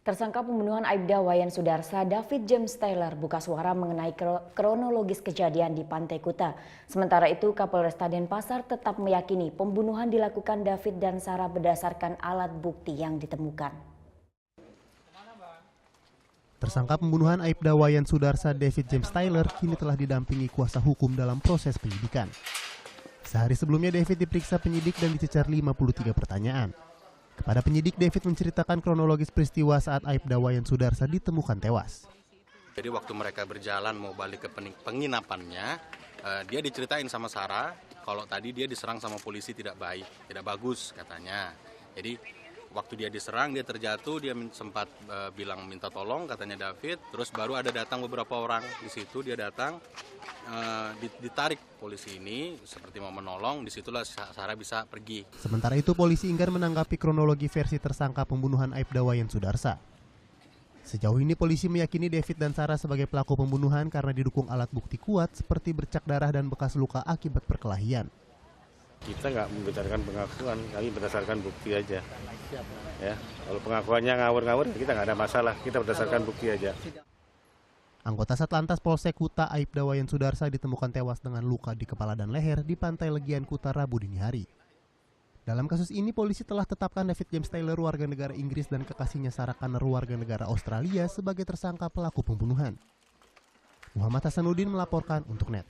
Tersangka pembunuhan Aibda Wayan Sudarsa, David James Taylor, buka suara mengenai kronologis kejadian di Pantai Kuta. Sementara itu, Kapolresta Denpasar tetap meyakini pembunuhan dilakukan David dan Sarah berdasarkan alat bukti yang ditemukan. Tersangka pembunuhan Aibda Wayan Sudarsa, David James Taylor, kini telah didampingi kuasa hukum dalam proses penyidikan. Sehari sebelumnya, David diperiksa penyidik dan dicecar 53 pertanyaan. Kepada penyidik, David menceritakan kronologis peristiwa saat Aibda Wayan Sudarsa ditemukan tewas. Jadi waktu mereka berjalan mau balik ke penginapannya, dia diceritain sama Sarah kalau tadi dia diserang sama polisi tidak baik, tidak bagus katanya. Jadi waktu dia diserang, dia terjatuh, dia sempat bilang minta tolong katanya David, terus baru ada datang beberapa orang di situ, dia datang, ditarik polisi ini seperti mau menolong, disitulah Sarah bisa pergi. Sementara itu polisi enggan menanggapi kronologi versi tersangka pembunuhan Aibda Wayan Sudarsa. Sejauh ini polisi meyakini David dan Sarah sebagai pelaku pembunuhan karena didukung alat bukti kuat seperti bercak darah dan bekas luka akibat perkelahian. Kita nggak membicarakan pengakuan, kami berdasarkan bukti aja. Ya, kalau pengakuannya ngawur-ngawur kita nggak ada masalah, kita berdasarkan bukti aja. Anggota Satlantas Polsek Kuta Aibda Wayan Sudarsa ditemukan tewas dengan luka di kepala dan leher di Pantai Legian Kuta Rabu dini hari. Dalam kasus ini polisi telah tetapkan David James Taylor warga negara Inggris dan kekasihnya Sarah Connor warga negara Australia sebagai tersangka pelaku pembunuhan. Muhammad Hasanuddin melaporkan untuk NET.